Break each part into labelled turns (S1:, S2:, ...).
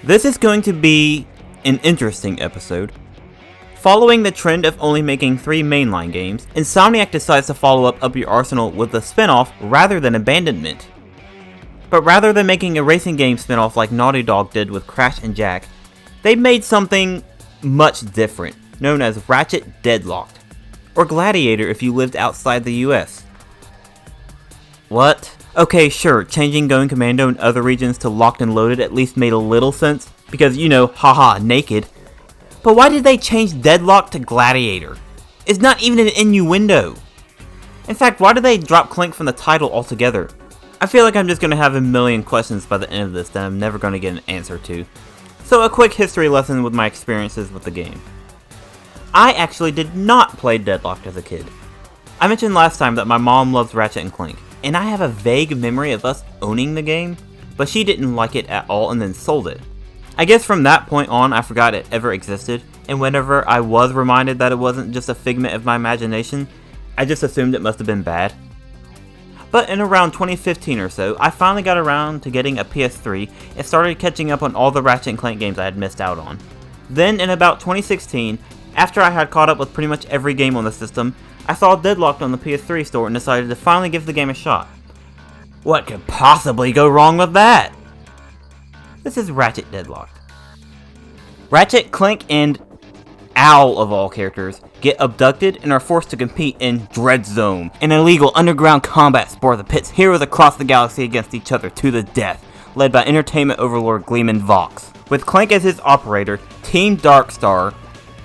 S1: This is going to be an interesting episode. Following the trend of only making 3 mainline games, Insomniac decides to follow up your arsenal with a spin-off rather than abandonment. But rather than making a racing game spin-off like Naughty Dog did with Crash and Jack, they made something much different, known as Ratchet Deadlocked, or Gladiator if you lived outside the US. What? Okay, sure, changing Going Commando in other regions to Locked and Loaded at least made a little sense, because, you know, haha, naked. But why did they change Deadlocked to Gladiator? It's not even an innuendo. In fact, why did they drop Clank from the title altogether? I feel like I'm just going to have a million questions by the end of this that I'm never going to get an answer to. So a quick history lesson with my experiences with the game. I actually did not play Deadlocked as a kid. I mentioned last time that my mom loves Ratchet and Clank, and I have a vague memory of us owning the game, but she didn't like it at all and then sold it. I guess from that point on I forgot it ever existed, and whenever I was reminded that it wasn't just a figment of my imagination, I just assumed it must have been bad. But in around 2015 or so, I finally got around to getting a PS3 and started catching up on all the Ratchet and Clank games I had missed out on. Then in about 2016, after I had caught up with pretty much every game on the system, I saw Deadlocked on the PS3 store and decided to finally give the game a shot. What could possibly go wrong with that? This is Ratchet Deadlocked. Ratchet, Clank, and Owl of all characters get abducted and are forced to compete in Dread Zone, an illegal underground combat sport that pits heroes across the galaxy against each other to the death, led by entertainment overlord Gleeman Vox. With Clank as his operator, Team Darkstar,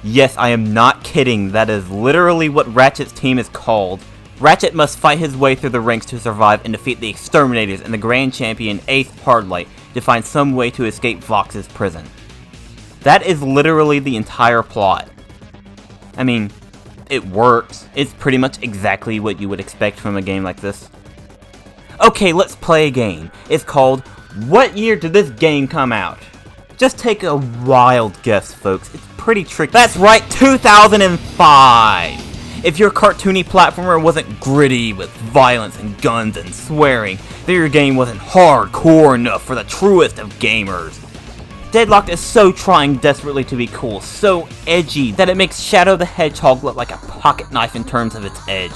S1: yes, I am not kidding, that is literally what Ratchet's team is called. Ratchet must fight his way through the ranks to survive and defeat the Exterminators and the Grand Champion Ace Hardlight to find some way to escape Vox's prison. That is literally the entire plot. I mean, it works. It's pretty much exactly what you would expect from a game like this. Okay, let's play a game. It's called, what year did this game come out? Just take a wild guess, folks. It's pretty tricky. That's right, 2005! If your cartoony platformer wasn't gritty with violence and guns and swearing, then your game wasn't hardcore enough for the truest of gamers. Deadlocked is so trying desperately to be cool, so edgy, that it makes Shadow the Hedgehog look like a pocket knife in terms of its edge.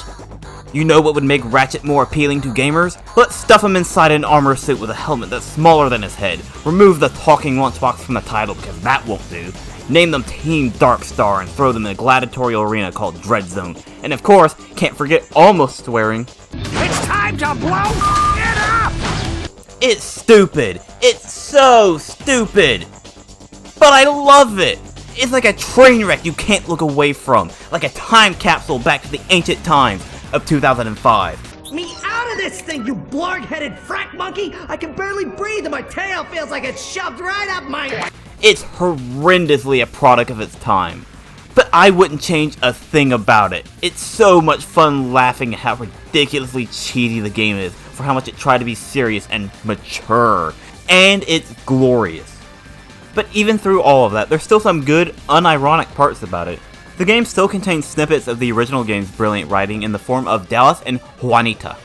S1: You know what would make Ratchet more appealing to gamers? Let's stuff him inside an armor suit with a helmet that's smaller than his head. Remove the talking lunchbox from the title because that won't do. Name them Team Darkstar and throw them in a gladiatorial arena called Dread Zone. And of course, can't forget almost swearing.
S2: It's time to blow it up!
S1: It's stupid. It's so stupid. But I love it. It's like a train wreck you can't look away from. Like a time capsule back to the ancient times of 2005.
S2: Me out of this thing, you blarg-headed frack monkey! I can barely breathe and my tail feels like it's shoved right up my...
S1: It's horrendously a product of its time. But I wouldn't change a thing about it. It's so much fun laughing at how ridiculously cheesy the game is, for how much it tried to be serious and mature. And it's glorious. But even through all of that, there's still some good, unironic parts about it. The game still contains snippets of the original game's brilliant writing in the form of Dallas and Juanita.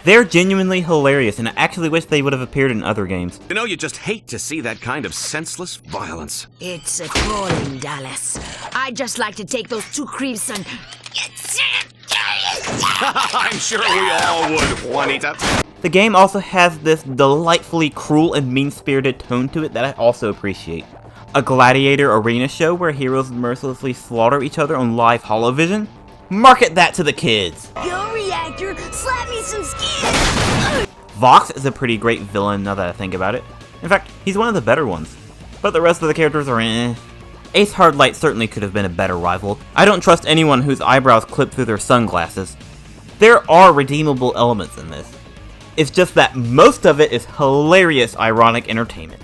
S1: They're genuinely hilarious, and I actually wish they would have appeared in other games.
S3: You know, you just hate to see that kind of senseless violence.
S4: It's a calling, Dallas. I'd just like to take those 2 creeps and...
S3: I'm sure we all would, Juanita.
S1: The game also has this delightfully cruel and mean-spirited tone to it that I also appreciate. A gladiator arena show where heroes mercilessly slaughter each other on live holovision? Market that to the kids!
S4: Yo, reactor, slap me some skin!
S1: Vox is a pretty great villain now that I think about it. In fact, he's one of the better ones. But the rest of the characters are eh. Ace Hardlight certainly could have been a better rival. I don't trust anyone whose eyebrows clip through their sunglasses. There are redeemable elements in this. It's just that most of it is hilarious, ironic entertainment.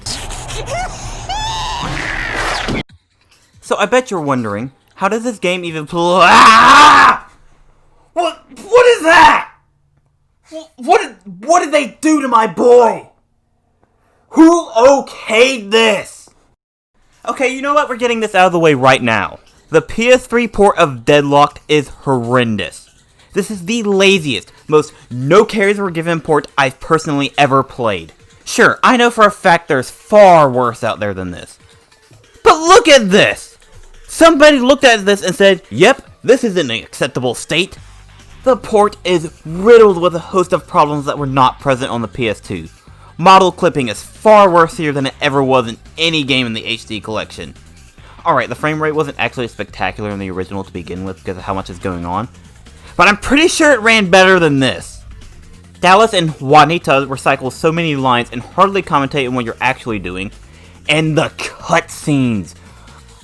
S1: So I bet you're wondering, how does this game even play? Ah! What is that? What did they do to my boy? Who okayed this? Okay, you know what? We're getting this out of the way right now. The PS3 port of Deadlocked is horrendous. This is the laziest, most no cares were given port I've personally ever played. Sure, I know for a fact there's far worse out there than this. But look at this! Somebody looked at this and said, yep, this is an acceptable state. The port is riddled with a host of problems that were not present on the PS2. Model clipping is far worse here than it ever was in any game in the HD collection. Alright, the frame rate wasn't actually spectacular in the original to begin with because of how much is going on, but I'm pretty sure it ran better than this. Dallas and Juanita recycle so many lines and hardly commentate on what you're actually doing, and the cutscenes.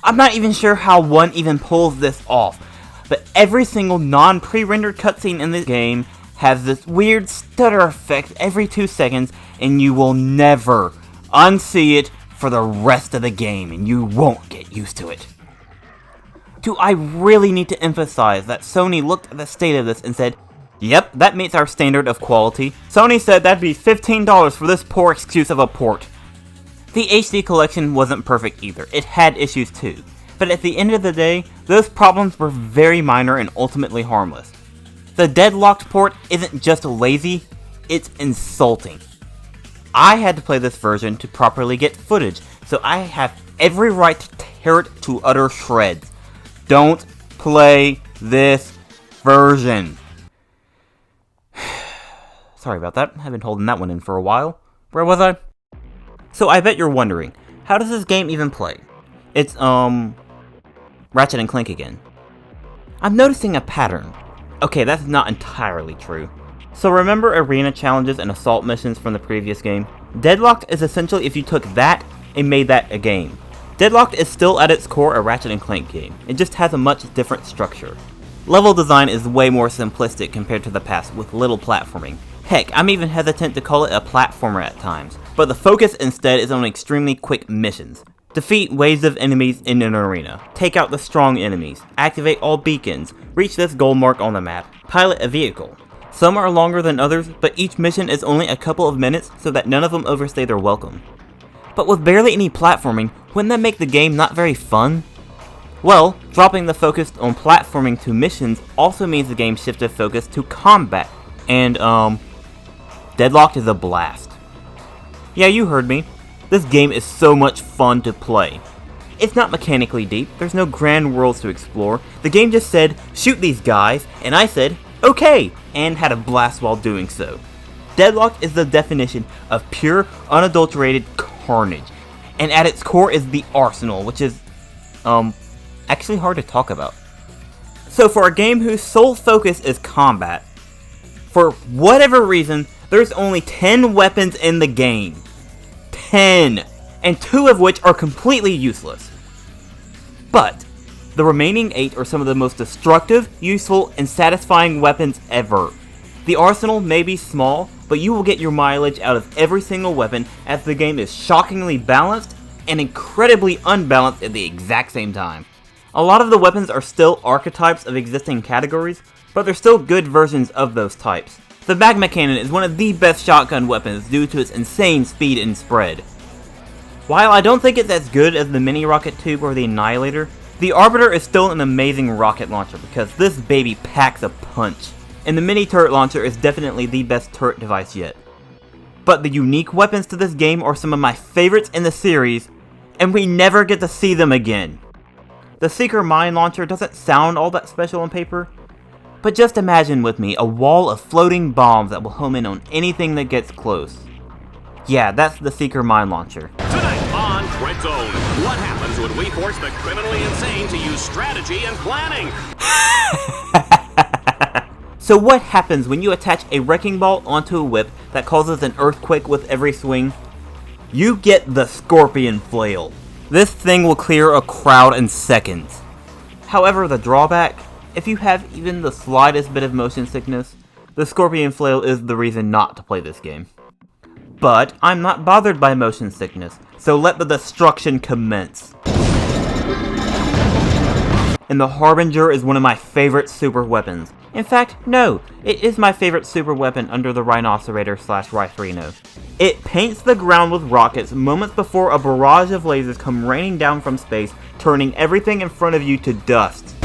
S1: I'm not even sure how one even pulls this off, but every single non-pre-rendered cutscene in this game has this weird stutter effect every 2 seconds, and you will never unsee it for the rest of the game, and you won't get used to it. Do I really need to emphasize that Sony looked at the state of this and said, yep, that meets our standard of quality. Sony said that'd be $15 for this poor excuse of a port. The HD collection wasn't perfect either, it had issues too, but at the end of the day, those problems were very minor and ultimately harmless. The Deadlocked port isn't just lazy, it's insulting. I had to play this version to properly get footage, so I have every right to tear it to utter shreds. Don't play this version. Sorry about that, I've been holding that one in for a while. Where was I? So I bet you're wondering, how does this game even play? It's, Ratchet and Clank again. I'm noticing a pattern. Okay, that's not entirely true. So remember arena challenges and assault missions from the previous game? Deadlocked is essentially if you took that and made that a game. Deadlocked is still at its core a Ratchet and Clank game. It just has a much different structure. Level design is way more simplistic compared to the past with little platforming. Heck, I'm even hesitant to call it a platformer at times, but the focus instead is on extremely quick missions. Defeat waves of enemies in an arena, take out the strong enemies, activate all beacons, reach this goal mark on the map, pilot a vehicle. Some are longer than others, but each mission is only a couple of minutes so that none of them overstay their welcome. But with barely any platforming, wouldn't that make the game not very fun? Well, dropping the focus on platforming to missions also means the game shifted focus to combat, and Deadlocked is a blast. Yeah, you heard me. This game is so much fun to play. It's not mechanically deep, there's no grand worlds to explore, the game just said, shoot these guys, and I said, okay, and had a blast while doing so. Deadlocked is the definition of pure, unadulterated carnage, and at its core is the arsenal, which is, actually hard to talk about. So for a game whose sole focus is combat, for whatever reason, there's only 10 weapons in the game. 10! And 2 of which are completely useless. But, the remaining 8 are some of the most destructive, useful, and satisfying weapons ever. The arsenal may be small, but you will get your mileage out of every single weapon as the game is shockingly balanced and incredibly unbalanced at the exact same time. A lot of the weapons are still archetypes of existing categories, but they're still good versions of those types. The magma cannon is one of the best shotgun weapons due to its insane speed and spread. While I don't think it's as good as the mini rocket tube or the annihilator, the Arbiter is still an amazing rocket launcher because this baby packs a punch, and the mini turret launcher is definitely the best turret device yet. But the unique weapons to this game are some of my favorites in the series, and we never get to see them again. The Seeker mine launcher doesn't sound all that special on paper, but just imagine with me a wall of floating bombs that will home in on anything that gets close. Yeah, that's the Seeker mine launcher.
S3: Tonight on Red Zone, what happens when we force the criminally insane to use strategy and planning?
S1: So what happens when you attach a wrecking ball onto a whip that causes an earthquake with every swing? You get the Scorpion Flail. This thing will clear a crowd in seconds. However, the drawback, if you have even the slightest bit of motion sickness, the Scorpion Flail is the reason not to play this game. But I'm not bothered by motion sickness, so let the destruction commence. And the Harbinger is one of my favorite super weapons. In fact, no, it is my favorite super weapon under the Rhinocerator/Rhythrino. It paints the ground with rockets moments before a barrage of lasers come raining down from space, turning everything in front of you to dust.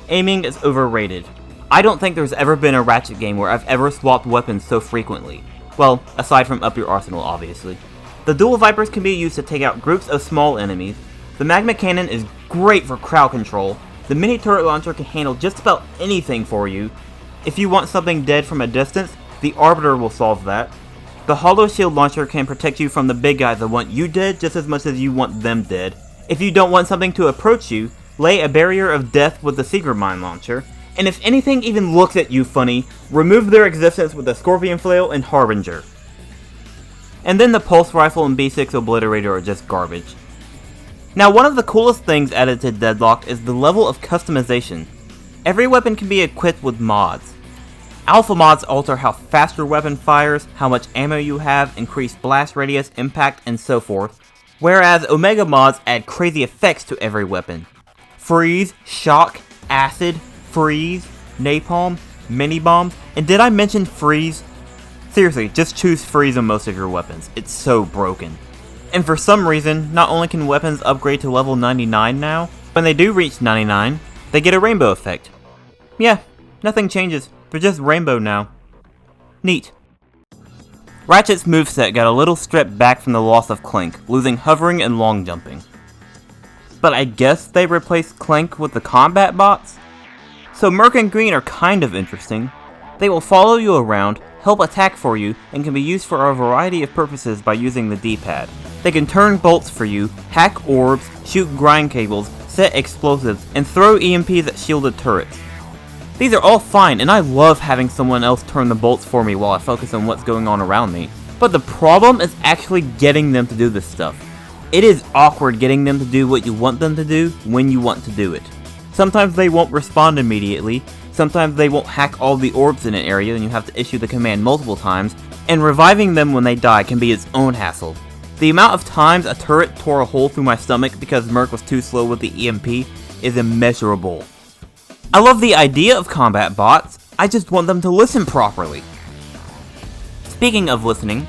S1: Aiming is overrated. I don't think there's ever been a Ratchet game where I've ever swapped weapons so frequently. Well, aside from up your arsenal, obviously. The dual Vipers can be used to take out groups of small enemies. The Magma Cannon is great for crowd control. The mini turret launcher can handle just about anything for you. If you want something dead from a distance, the Arbiter will solve that. The Hollow Shield launcher can protect you from the big guys that want you dead just as much as you want them dead. If you don't want something to approach you, lay a barrier of death with the Secret Mine launcher. And if anything even looks at you funny, remove their existence with the Scorpion Flail and Harbinger. And then the Pulse Rifle and B6 Obliterator are just garbage. Now, one of the coolest things added to Deadlocked is the level of customization. Every weapon can be equipped with mods. Alpha mods alter how fast your weapon fires, how much ammo you have, increased blast radius, impact, and so forth. Whereas Omega mods add crazy effects to every weapon. Freeze, shock, acid, freeze, napalm, mini bombs, and did I mention freeze? Seriously, just choose freeze on most of your weapons. It's so broken. And for some reason, not only can weapons upgrade to level 99 now, when they do reach 99, they get a rainbow effect. Yeah, nothing changes. They're just rainbow now. Neat. Ratchet's moveset got a little stripped back from the loss of Clank, losing hovering and long jumping. But I guess they replaced Clank with the combat bots? So Merc and Green are kind of interesting. They will follow you around, help attack for you, and can be used for a variety of purposes by using the D-pad. They can turn bolts for you, hack orbs, shoot grind cables, set explosives, and throw EMPs at shielded turrets. These are all fine, and I love having someone else turn the bolts for me while I focus on what's going on around me. But the problem is actually getting them to do this stuff. It is awkward getting them to do what you want them to do when you want to do it. Sometimes they won't respond immediately, sometimes they won't hack all the orbs in an area and you have to issue the command multiple times, and reviving them when they die can be its own hassle. The amount of times a turret tore a hole through my stomach because Merc was too slow with the EMP is immeasurable. I love the idea of combat bots, I just want them to listen properly. Speaking of listening,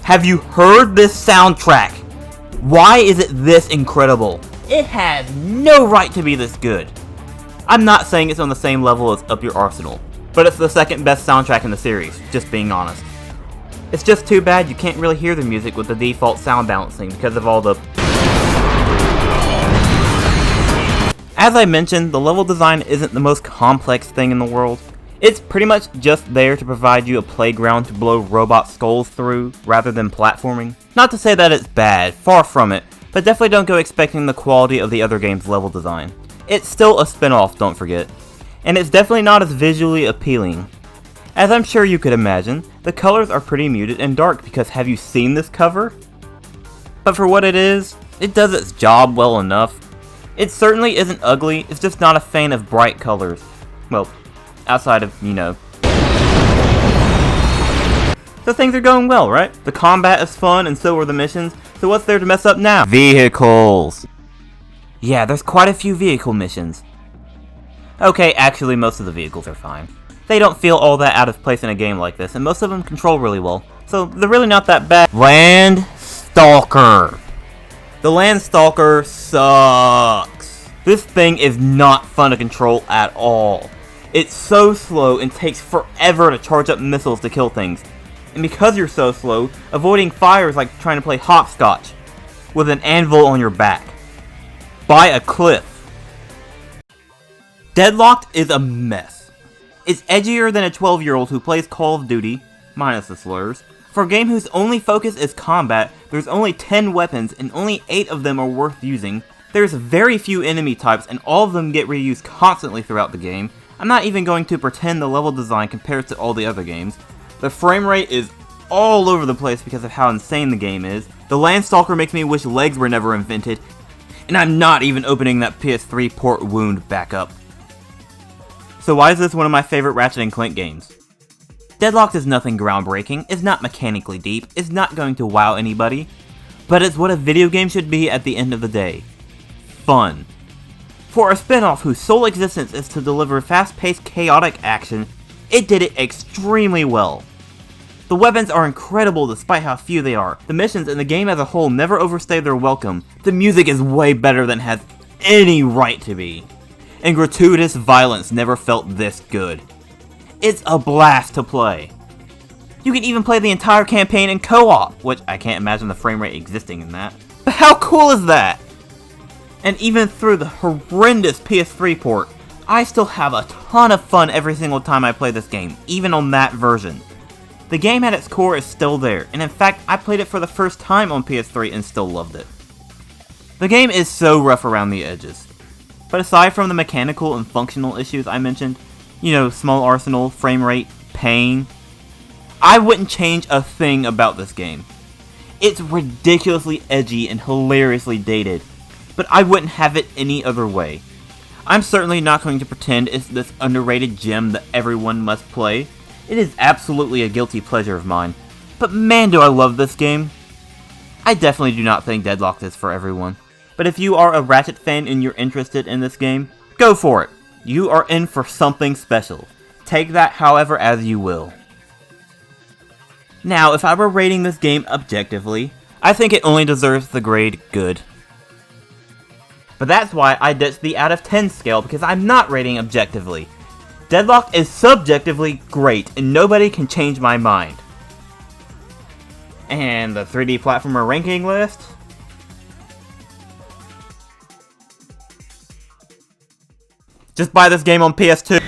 S1: have you heard this soundtrack? Why is it this incredible? It has no right to be this good. I'm not saying it's on the same level as Up Your Arsenal, but it's the second best soundtrack in the series, just being honest. It's just too bad you can't really hear the music with the default sound balancing because of all the... As I mentioned, the level design isn't the most complex thing in the world. It's pretty much just there to provide you a playground to blow robot skulls through, rather than platforming. Not to say that it's bad, far from it, but definitely don't go expecting the quality of the other game's level design. It's still a spin-off, don't forget. And it's definitely not as visually appealing. As I'm sure you could imagine, the colors are pretty muted and dark because have you seen this cover? But for what it is, it does its job well enough. It certainly isn't ugly, it's just not a fan of bright colors. Well, outside of, you know. So things are going well, right? The combat is fun and so are the missions, so what's there to mess up now? Vehicles! Yeah, there's quite a few vehicle missions. Okay, actually most of the vehicles are fine. They don't feel all that out of place in a game like this, and most of them control really well, so they're really not that bad. Land Stalker! The Land Stalker sucks. This thing is not fun to control at all. It's so slow and takes forever to charge up missiles to kill things. And because you're so slow, avoiding fire is like trying to play hopscotch with an anvil on your back. By a cliff. Deadlocked is a mess. It's edgier than a 12-year-old who plays Call of Duty, minus the slurs. For a game whose only focus is combat, there's only 10 weapons and only 8 of them are worth using. There's very few enemy types and all of them get reused constantly throughout the game. I'm not even going to pretend the level design compares to all the other games. The frame rate is all over the place because of how insane the game is. The Landstalker makes me wish legs were never invented. And I'm not even opening that PS3 port wound back up. So why is this one of my favorite Ratchet & Clank games? Deadlocked is nothing groundbreaking, it's not mechanically deep, it's not going to wow anybody, but it's what a video game should be at the end of the day. Fun. For a spin-off whose sole existence is to deliver fast-paced, chaotic action, it did it extremely well. The weapons are incredible despite how few they are, the missions and the game as a whole never overstay their welcome, the music is way better than it has any right to be, and gratuitous violence never felt this good. It's a blast to play. You can even play the entire campaign in co-op, which I can't imagine the frame rate existing in that. But how cool is that? And even through the horrendous PS3 port, I still have a ton of fun every single time I play this game, even on that version. The game at its core is still there, and in fact, I played it for the first time on PS3 and still loved it. The game is so rough around the edges. But aside from the mechanical and functional issues I mentioned, you know, small arsenal, frame rate, pain, I wouldn't change a thing about this game. It's ridiculously edgy and hilariously dated, but I wouldn't have it any other way. I'm certainly not going to pretend it's this underrated gem that everyone must play. It is absolutely a guilty pleasure of mine, but man do I love this game. I definitely do not think Deadlocked is for everyone, but if you are a Ratchet fan and you're interested in this game, go for it. You are in for something special. Take that however as you will. Now, if I were rating this game objectively, I think it only deserves the grade good. But that's why I ditched the out of 10 scale, because I'm not rating objectively. Deadlocked is subjectively great, and nobody can change my mind. And the 3D platformer ranking list? Just buy this game on PS2.